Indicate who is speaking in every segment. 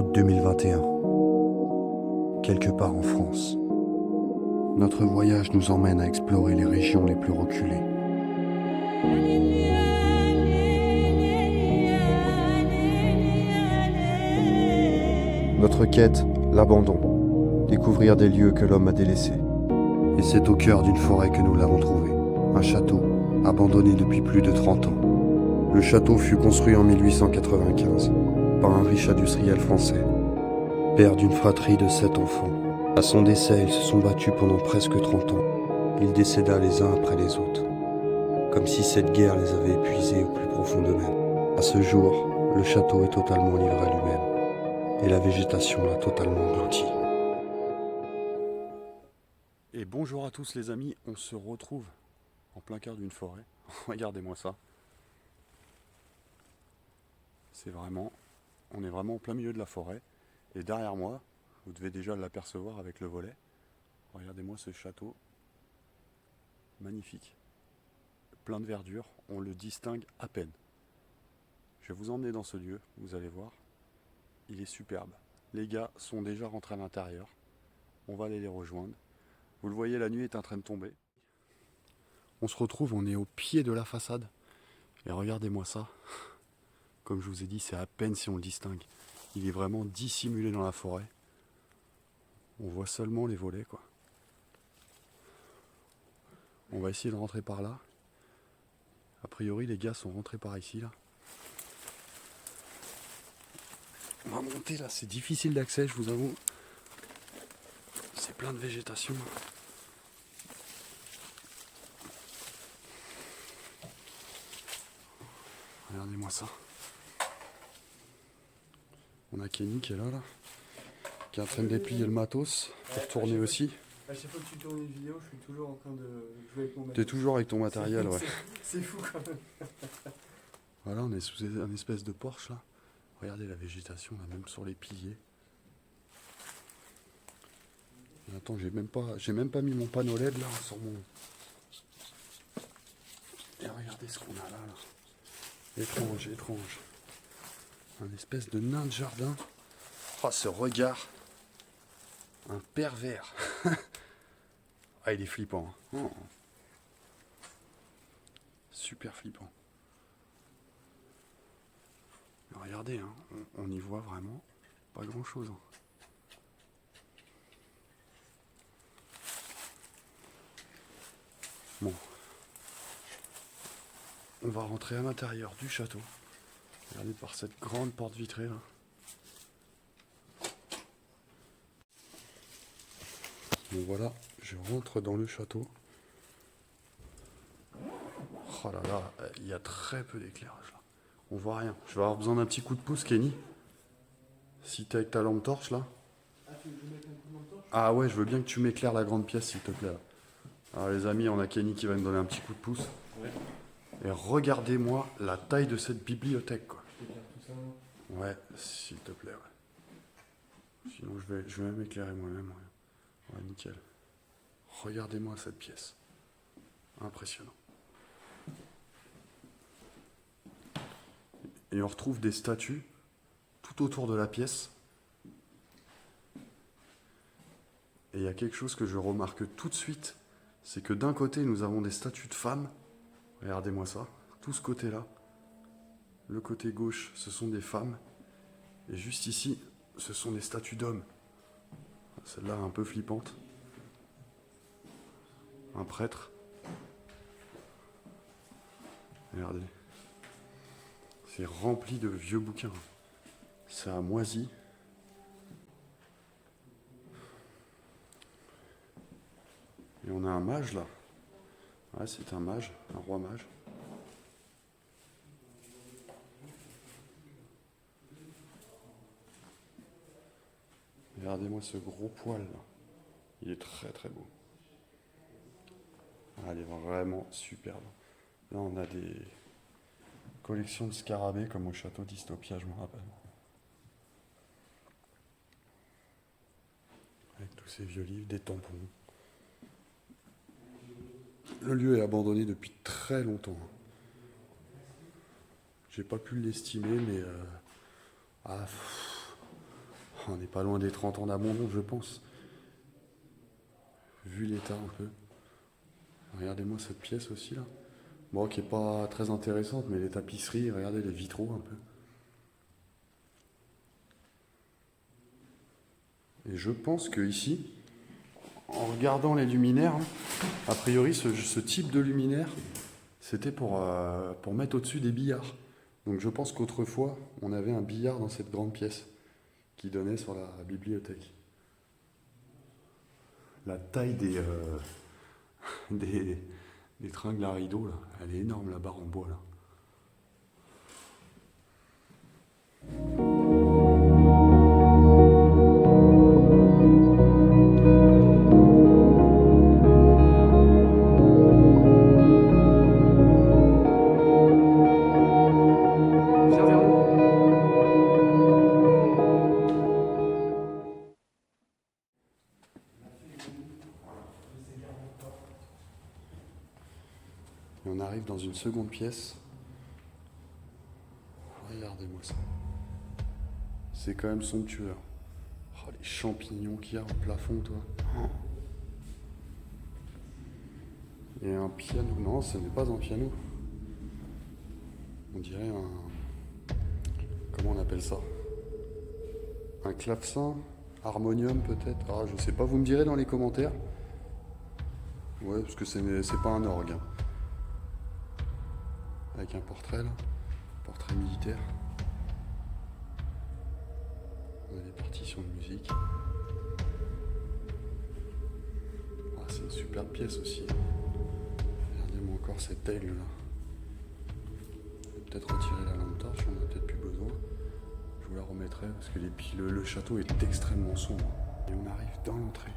Speaker 1: août 2021, quelque part en France. Notre voyage nous emmène à explorer les régions les plus reculées. Notre quête, l'abandon. Découvrir des lieux que l'homme a délaissés. Et c'est au cœur d'une forêt que nous l'avons trouvé. Un château, abandonné depuis plus de 30 ans. Le château fut construit en 1895 par un riche industriel français, père d'une fratrie de 7 enfants. À son décès, ils se sont battus pendant presque 30 ans. Il décéda les uns après les autres, comme si cette guerre les avait épuisés au plus profond d'eux-mêmes. À ce jour, le château est totalement livré à lui-même, et la végétation l'a totalement englouti.
Speaker 2: Et bonjour à tous les amis, on se retrouve en plein cœur d'une forêt. Regardez-moi ça. On est vraiment en plein milieu de la forêt. Et derrière moi, vous devez déjà l'apercevoir avec le volet. Regardez-moi ce château. Magnifique. Plein de verdure, on le distingue à peine. Je vais vous emmener dans ce lieu, vous allez voir. Il est superbe. Les gars sont déjà rentrés à l'intérieur. On va aller les rejoindre. Vous le voyez, la nuit est en train de tomber. On se retrouve, on est au pied de la façade. Et regardez-moi ça. Comme je vous ai dit, c'est à peine si on le distingue. Il est vraiment dissimulé dans la forêt. On voit seulement les volets, quoi. On va essayer de rentrer par là. A priori, les gars sont rentrés par ici, là. On va monter, là. C'est difficile d'accès, je vous avoue. C'est plein de végétation. Regardez-moi ça. On a Kenny qui est là, qui est en train de déplier le matos pour tourner aussi.
Speaker 3: À chaque fois que tu tournes une vidéo, je suis toujours en train de jouer avec mon matériel.
Speaker 2: T'es toujours avec ton matériel, ouais.
Speaker 3: C'est fou quand même.
Speaker 2: Voilà, on est sous un espèce de porche là. Regardez la végétation là, même sur les piliers. Et attends, j'ai même pas mis mon panneau LED là sur mon. Et regardez ce qu'on a là. Étrange, étrange. Un espèce de nain de jardin. Oh, ce regard. Un pervers. Ah, il est flippant. Oh. Super flippant. Mais regardez, hein, on y voit vraiment pas grand chose. Bon. On va rentrer à l'intérieur du château. Regardez par cette grande porte vitrée là. Bon voilà, je rentre dans le château. Oh là là, il y a très peu d'éclairage là. On voit rien. Je vais avoir besoin d'un petit coup de pouce, Kenny. Si t'es avec ta lampe torche là.
Speaker 3: Ah, tu veux que je mette un coup de lampe torche ?
Speaker 2: Ah ouais, je veux bien que tu m'éclaires la grande pièce s'il te plaît. Là. Alors les amis, on a Kenny qui va me donner un petit coup de pouce.
Speaker 3: Ouais.
Speaker 2: Et regardez-moi la taille de cette bibliothèque quoi.
Speaker 3: Je t'éclaire tout ça.
Speaker 2: Ouais, s'il te plaît, ouais. Sinon je vais même éclairer moi-même. Ouais. Ouais, nickel. Regardez-moi cette pièce. Impressionnant. Et on retrouve des statues tout autour de la pièce. Et il y a quelque chose que je remarque tout de suite, c'est que d'un côté nous avons des statues de femmes. Regardez-moi ça, tout ce côté-là. Le côté gauche, ce sont des femmes. Et juste ici, ce sont des statues d'hommes. Celle-là un peu flippante. Un prêtre. Regardez. C'est rempli de vieux bouquins. Ça a moisi. Et on a un mage là. Ouais, c'est un mage, un roi mage. Regardez-moi ce gros poil là. Il est très très beau. Ah, il est vraiment superbe. Là on a des collections de scarabées comme au château d'Istopia, je me rappelle. Avec tous ces vieux livres, des tampons. Le lieu est abandonné depuis très longtemps. J'ai pas pu l'estimer, mais On n'est pas loin des 30 ans d'abandon, je pense. Vu l'état un peu. Regardez-moi cette pièce aussi là. Bon, qui est pas très intéressante, mais les tapisseries, regardez les vitraux un peu. Et je pense que ici, en regardant les luminaires, a priori ce type de luminaire, c'était pour mettre au-dessus des billards. Donc je pense qu'autrefois, on avait un billard dans cette grande pièce qui donnait sur la bibliothèque. La taille des tringles à rideaux, là, elle est énorme, la barre en bois, là.
Speaker 3: Viens vers nous.
Speaker 2: Et on arrive dans une seconde pièce. Regardez-moi ça. C'est quand même somptueux. Oh, les champignons qu'il y a au plafond, toi. Oh. Et un piano. Non, ce n'est pas un piano. On dirait un... Comment on appelle ça? Un clavecin? Harmonium peut-être? Ah, je sais pas, vous me direz dans les commentaires. Ouais, parce que c'est pas un orgue. Hein. Avec un portrait là. Portrait militaire. On a des partitions de musique. Ah, c'est une superbe pièce aussi. Regardez-moi encore cette aigle là. Je vais peut-être retirer la lampe torche, on en a peut-être plus besoin. Je vous la remettrai parce que le château est extrêmement sombre. Et on arrive dans l'entrée.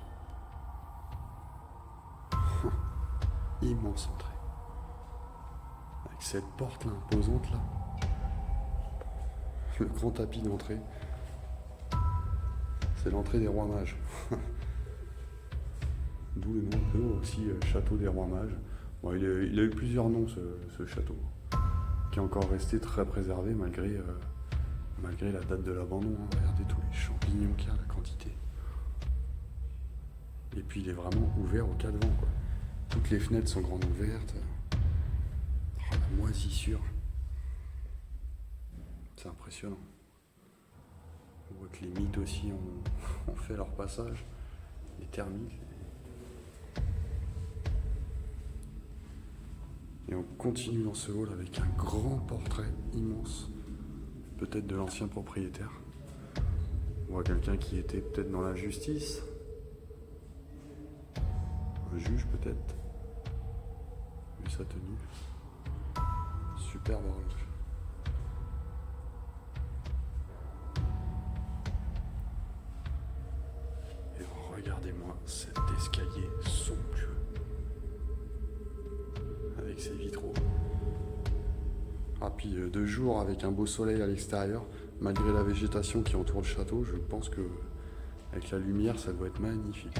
Speaker 2: Immense entrée. Avec cette porte là, imposante là. Le grand tapis d'entrée. C'est l'entrée des rois mages. D'où le nom un peu aussi château des rois mages. Bon, il a eu plusieurs noms ce château. Qui est encore resté très préservé malgré la date de l'abandon. Hein. Regardez tous les champignons qu'il y a, la quantité. Et puis il est vraiment ouvert au cas de vent, quoi. Toutes les fenêtres sont grandes ouvertes. Oh, la moisissure. C'est impressionnant. On voit que les mythes aussi ont fait leur passage. Les termites. Et on continue dans ce hall avec un grand portrait immense. Peut-être de l'ancien propriétaire. On voit quelqu'un qui était peut-être dans la justice. Un juge peut-être. Vu sa tenue. Superbe horloge. Et regardez-moi cet escalier somptueux. Avec ses vitraux. Ah, puis de jour avec un beau soleil à l'extérieur, malgré la végétation qui entoure le château, je pense que avec la lumière ça doit être magnifique.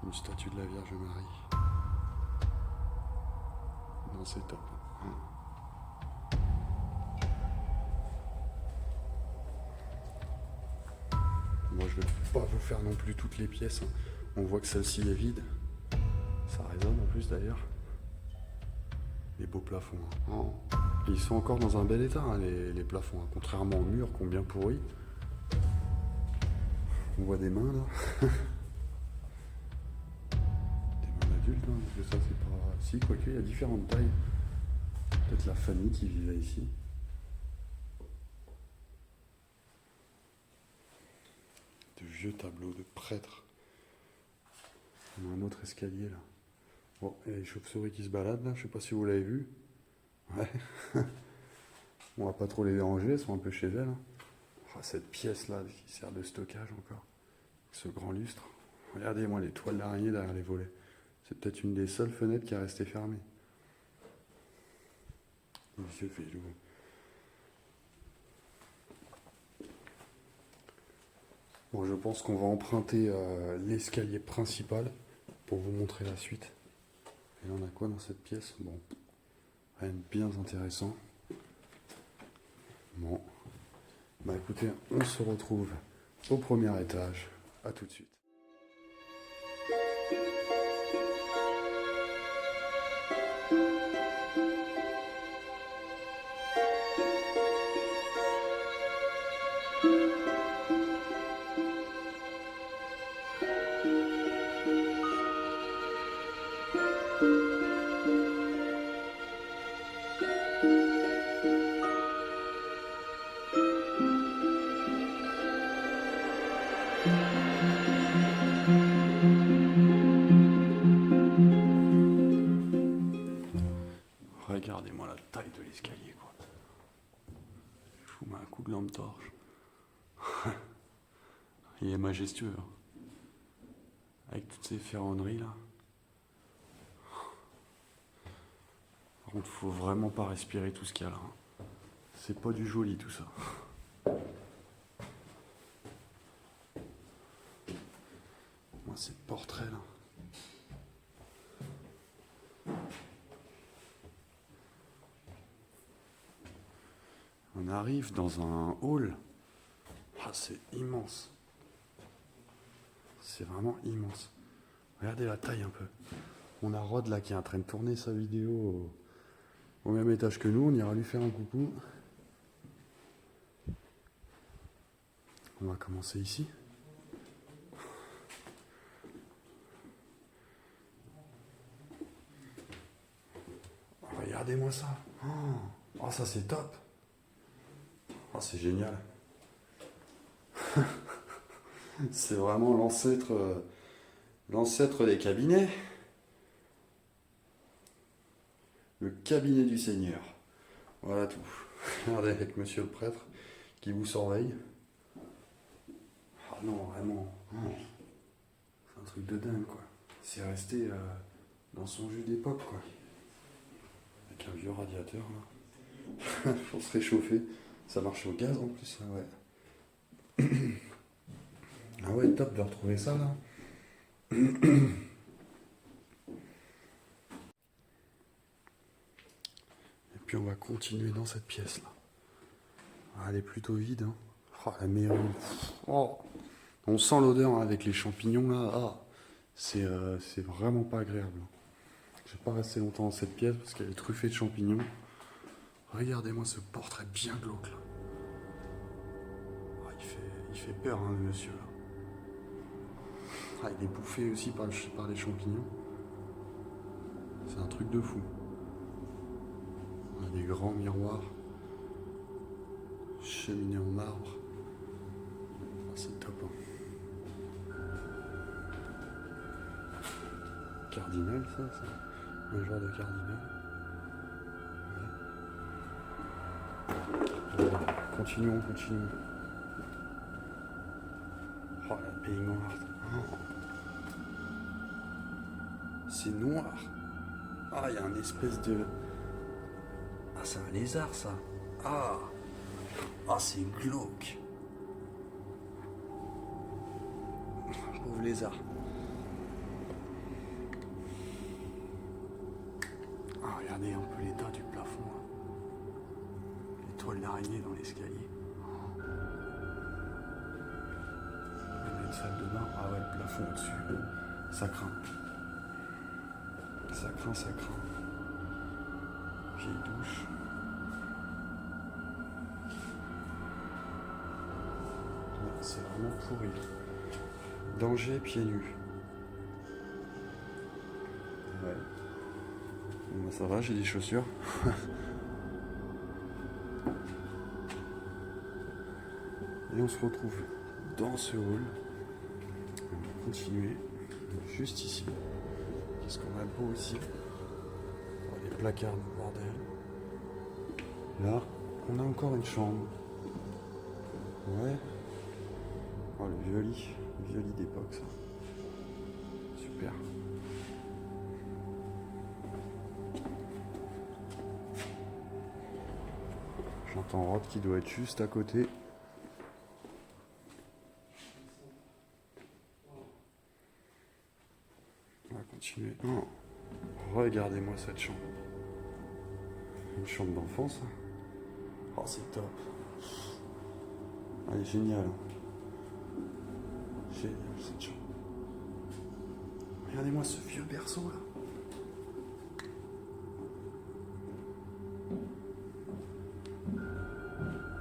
Speaker 2: Une statue de la Vierge Marie. Non, c'est top. Moi je vais pas vous faire non plus toutes les pièces. Hein. On voit que celle-ci est vide. Ça résonne en plus d'ailleurs. Les beaux plafonds. Hein. Oh. Ils sont encore dans un bel état, hein, les plafonds. Hein. Contrairement aux murs qui ont bien pourri. On voit des mains là. Des mains d'adultes, hein, parce que ça c'est pas... Si, quoique, il y a différentes tailles. Peut-être la famille qui vivait ici. De vieux tableaux de prêtres. On a un autre escalier là. Bon, il y a les chauves-souris qui se baladent là, je sais pas si vous l'avez vu. Ouais. On va pas trop les déranger, elles sont un peu chez elles. Hein. Oh, cette pièce là qui sert de stockage encore. Ce grand lustre. Regardez-moi les toiles d'araignée derrière les volets. C'est peut-être une des seules fenêtres qui est restée fermée. Monsieur Félou. Bon, je pense qu'on va emprunter l'escalier principal pour vous montrer la suite. Et là, on a quoi dans cette pièce? Bon, rien de bien intéressant. Bon, Bah écoutez, on se retrouve au premier étage. À tout de suite. Regardez-moi la taille de l'escalier, quoi. Je vous mets un coup de lampe torche. Il est majestueux, hein. Avec toutes ces ferronneries là. Par contre, faut vraiment pas respirer tout ce qu'il y a là, hein. C'est pas du joli tout ça. Moi, ces portraits là. On arrive dans un hall. Ah, c'est immense. C'est vraiment immense. Regardez la taille un peu. On a Rod là qui est en train de tourner sa vidéo au même étage que nous. On ira lui faire un coucou. On va commencer ici. Regardez-moi ça. Oh, ça c'est top. Oh, c'est génial. C'est vraiment l'ancêtre des cabinets. Le cabinet du Seigneur. Voilà tout. Regardez avec monsieur le prêtre qui vous surveille. Ah non, vraiment. C'est un truc de dingue, quoi. C'est resté dans son jus d'époque, quoi. Avec un vieux radiateur, là. Pour se réchauffer. Ça marche au gaz, en plus, ça, ouais. Ah ouais, top de retrouver ça, là. Et puis on va continuer dans cette pièce là. Ah, elle est plutôt vide, hein. Oh, la mairie. Oh. On sent l'odeur, hein, avec les champignons là. Ah. C'est vraiment pas agréable. Je vais pas rester longtemps dans cette pièce parce qu'elle est truffée de champignons. Regardez-moi ce portrait bien glauque là. Ah, il fait peur, hein, le monsieur là. Ah, il est bouffé aussi par les champignons. C'est un truc de fou. On a des grands miroirs. Cheminée en marbre. Ah, c'est top, hein. Cardinal, ça. Un genre de cardinal. Ouais. Continuons. Oh, la baignoire. Oh. C'est noir. Ah, il y a un espèce de... Ah, c'est un lézard, ça. Ah, c'est glauque. Pauvre lézard. Ah, regardez un peu l'état du plafond, là. Les toiles d'araignée dans l'escalier. Il y a une salle de bain. Ah ouais, le plafond au-dessus. Ça craint. Ça craint. Vieille douche. C'est vraiment pourri. Danger pieds nus. Ouais. Bon, bah, ça va, j'ai des chaussures. Et on se retrouve dans ce hall. On va continuer juste ici. Qu'est-ce qu'on a de beau ici? Oh, les placards de bordel. Là, on a encore une chambre. Ouais. Oh, le vieux lit d'époque, ça. Super. J'entends Rod qui doit être juste à côté. On va continuer. Oh. Regardez-moi cette chambre. Une chambre d'enfance. Oh, c'est top. Elle est géniale. Génial cette chambre. Regardez-moi ce vieux berceau là.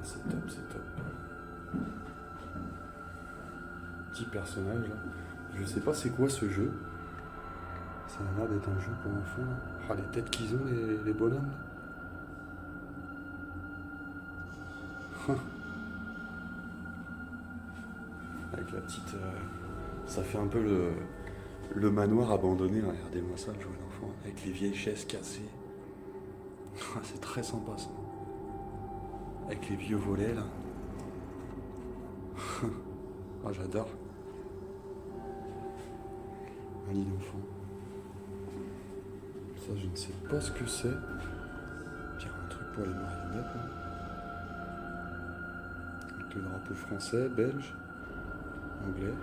Speaker 2: C'est top, c'est top. Petit personnage là. Je sais pas c'est quoi ce jeu. Ça a l'air d'être un jeu pour enfants là. Ah, les têtes qu'ils ont les bonhommes là. Avec la petite... ça fait un peu le manoir abandonné, là. Regardez-moi ça, le jouet d'enfant, avec les vieilles chaises cassées. C'est très sympa ça. Avec les vieux volets là. Ah, j'adore. Un lit d'enfant. Ça, je ne sais pas ce que c'est. Tiens, un truc pour les marionnettes là. Avec le drapeau français, belge, anglais.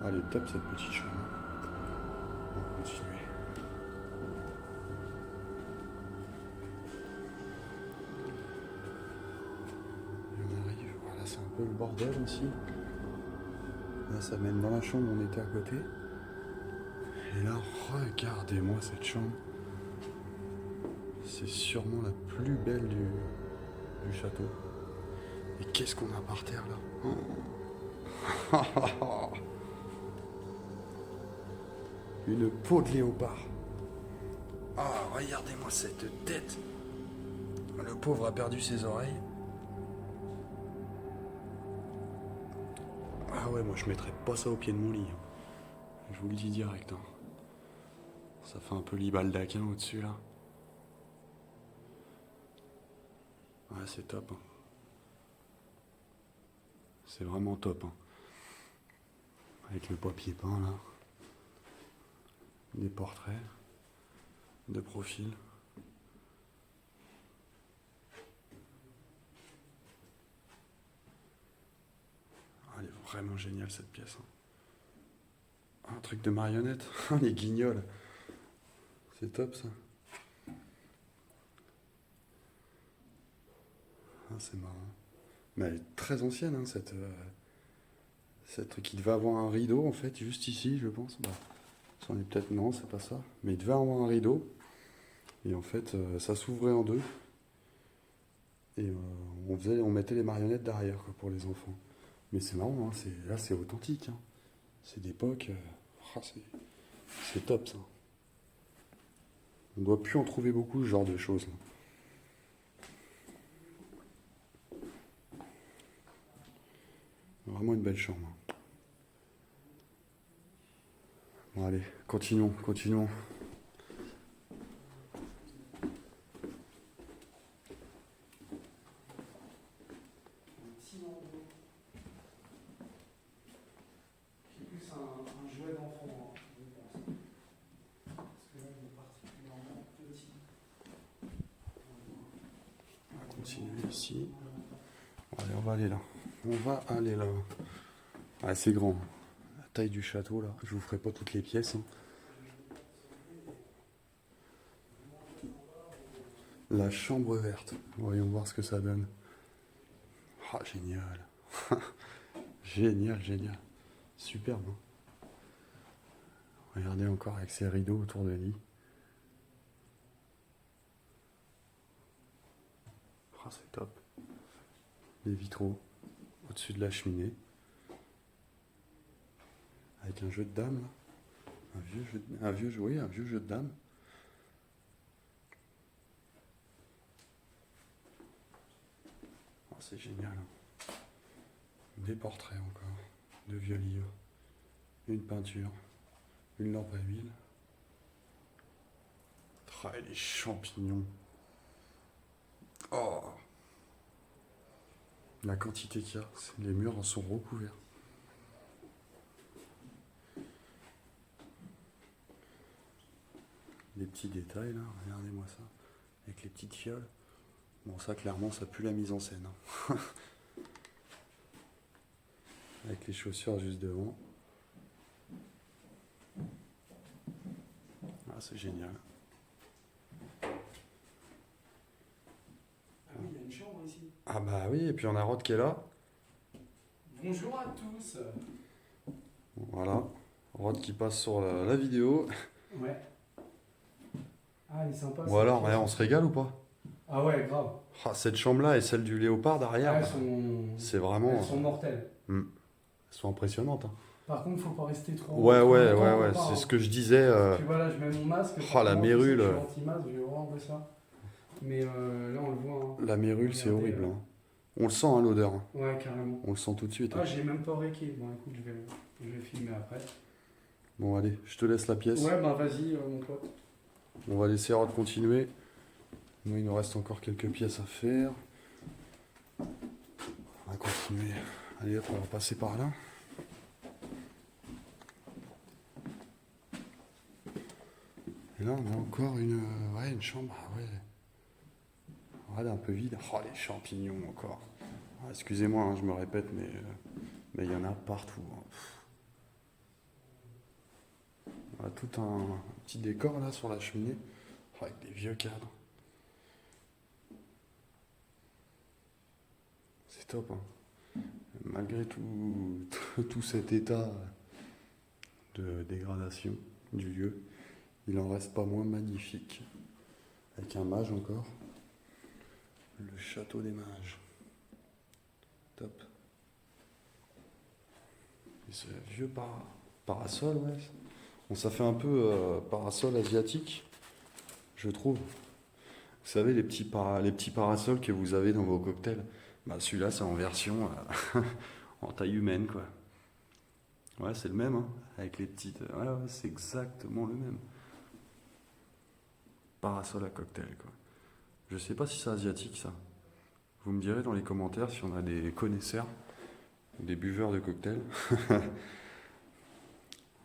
Speaker 2: Ah, elle est top cette petite chambre. On va continuer. Et on arrive. Voilà, c'est un peu le bordel aussi. Là, ça mène dans la chambre où on était à côté. Et là, regardez-moi cette chambre. C'est sûrement la plus belle du château. Et qu'est-ce qu'on a par terre là? Une peau de léopard. Ah, regardez-moi cette tête. Le pauvre a perdu ses oreilles. Ah ouais, moi je mettrais pas ça au pied de mon lit. Je vous le dis direct. Ça fait un peu lit baldaquin au-dessus là. Ouais, c'est top. C'est vraiment top. Avec le papier peint là. Des portraits. De profil. Ah, elle est vraiment géniale cette pièce. Un truc de marionnette. Les guignols. C'est top ça. Ah, c'est marrant. Mais elle est très ancienne, cette truc. Il devait avoir un rideau, en fait, juste ici, je pense. Bah, c'en est peut-être... Non, c'est pas ça. Mais il devait avoir un rideau. Et en fait, ça s'ouvrait en deux. Et on mettait les marionnettes derrière, quoi, pour les enfants. Mais c'est marrant, là, c'est authentique. C'est d'époque. C'est top, ça. On doit plus en trouver beaucoup, ce genre de choses. Vraiment une belle chambre. Bon, allez, continuons.
Speaker 3: C'est plus un jouet d'enfant, je pense. Parce que là, il est particulièrement petit.
Speaker 2: On va continuer ici. Allez, on va aller là. Ah, c'est grand. La taille du château, là. Je vous ferai pas toutes les pièces. La chambre verte. Voyons voir ce que ça donne. Ah, génial. Génial. Superbe. Regardez encore avec ses rideaux autour de lit. Ah, c'est top. Les vitraux au-dessus de la cheminée. Avec un jeu de dames, là. Un vieux jeu de dames. Oh, c'est génial. Des portraits encore, de vieux livres, une peinture, une lampe à huile. Ah, et les champignons. Oh, la quantité qu'il y a, les murs en sont recouverts. Les petits détails là, regardez-moi ça, avec les petites fioles. Bon, ça clairement, ça pue la mise en scène. Avec les chaussures juste devant. Ah, c'est génial.
Speaker 3: chambre ici.
Speaker 2: Ah bah oui, et puis on a Rod qui est là.
Speaker 3: Bonjour à tous.
Speaker 2: Voilà, Rod qui passe sur la vidéo.
Speaker 3: Ouais. Ah, elle est sympa.
Speaker 2: Ou
Speaker 3: cette
Speaker 2: alors,
Speaker 3: pièce.
Speaker 2: on se régale ou pas?
Speaker 3: Ah ouais, grave.
Speaker 2: Ah, cette chambre-là et celle du léopard derrière,
Speaker 3: Ah,
Speaker 2: c'est vraiment...
Speaker 3: elles sont mortelles.
Speaker 2: Elles sont impressionnantes. Hein.
Speaker 3: Par contre, faut pas rester trop.
Speaker 2: Ouais,
Speaker 3: trop
Speaker 2: ouais,
Speaker 3: longtemps,
Speaker 2: ouais,
Speaker 3: faut
Speaker 2: ouais,
Speaker 3: pas,
Speaker 2: c'est
Speaker 3: hein.
Speaker 2: ce que je disais.
Speaker 3: Puis voilà, je mets mon masque.
Speaker 2: Oh, la
Speaker 3: forcément,
Speaker 2: mérule.
Speaker 3: Je suis anti-masque, j'ai horreur de ça. Mais là, on le voit. Hein.
Speaker 2: La mérule, c'est
Speaker 3: Regardez,
Speaker 2: horrible. Hein. On le sent, hein, l'odeur. Hein.
Speaker 3: Ouais, carrément.
Speaker 2: On le sent tout de suite.
Speaker 3: Ah,
Speaker 2: Hein.
Speaker 3: j'ai même pas réqué. Bon, écoute, je vais filmer après.
Speaker 2: Bon, allez, je te laisse la pièce.
Speaker 3: Ouais, bah vas-y, mon pote.
Speaker 2: On va laisser Rod continuer. Moi, il nous reste encore quelques pièces à faire. On va continuer. Allez, hop, on va passer par là. Et là, on a encore une chambre. Ah ouais. Voilà, un peu vide. Oh, les champignons encore. Ah, excusez-moi, hein, je me répète, mais il y en a partout. Hein. On a tout un petit décor là sur la cheminée. Oh, avec des vieux cadres. C'est top. Hein. Malgré tout cet état de dégradation du lieu, il en reste pas moins magnifique. Avec un mage encore. Le château des mages. Top. Et ce vieux parasol, ouais. Bon, ça fait un peu parasol asiatique, je trouve. Vous savez, les petits parasols que vous avez dans vos cocktails. Bah, celui-là, c'est en version en taille humaine, quoi. Ouais, c'est le même, hein, avec les petites... Ouais, c'est exactement le même. Parasol à cocktail, quoi. Je sais pas si c'est asiatique, ça. Vous me direz dans les commentaires si on a des connaisseurs, des buveurs de cocktails.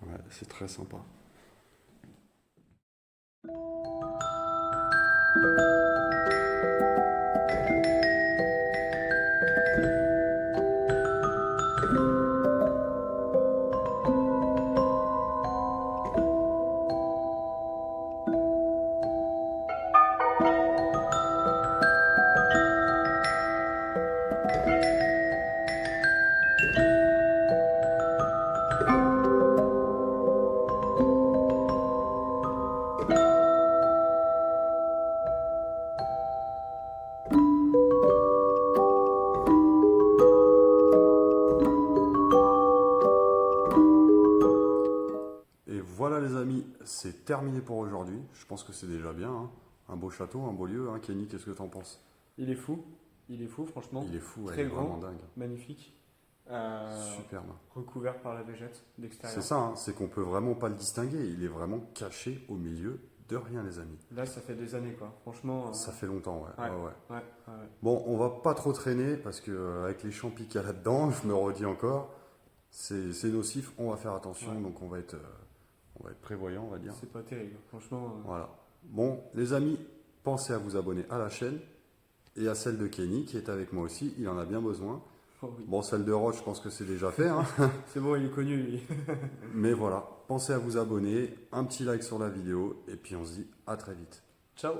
Speaker 2: Ouais, c'est très sympa. Et voilà les amis, c'est terminé pour aujourd'hui. Je pense que c'est déjà bien. Hein. Un beau château, un beau lieu. Hein. Kenny, qu'est-ce que t'en penses?
Speaker 4: Il est fou, franchement.
Speaker 2: Il est fou,
Speaker 4: Très
Speaker 2: il est
Speaker 4: grand.
Speaker 2: vraiment dingue.
Speaker 4: Magnifique.
Speaker 2: Superbe.
Speaker 4: Recouvert par la végète d'extérieur.
Speaker 2: C'est ça, hein, c'est qu'on peut vraiment pas le distinguer. Il est vraiment caché au milieu de rien, les amis.
Speaker 4: Là, ça fait des années, quoi. Franchement.
Speaker 2: Ça fait longtemps, ouais.
Speaker 4: Ouais.
Speaker 2: Ouais, ouais.
Speaker 4: Ouais.
Speaker 2: Bon, on va pas trop traîner parce que avec les champis qu'il y a là-dedans, je me redis encore, c'est nocif. On va faire attention,
Speaker 4: Ouais.
Speaker 2: donc on va être prévoyant, on va dire.
Speaker 4: C'est pas terrible, franchement.
Speaker 2: Voilà. Bon, les amis, pensez à vous abonner à la chaîne et à celle de Kenny qui est avec moi aussi. Il en a bien besoin.
Speaker 4: Oh oui.
Speaker 2: Bon, celle de Roche, je pense que c'est déjà fait. Hein.
Speaker 4: C'est bon, il est connu, lui.
Speaker 2: Mais voilà, pensez à vous abonner, un petit like sur la vidéo et puis on se dit à très vite.
Speaker 4: Ciao.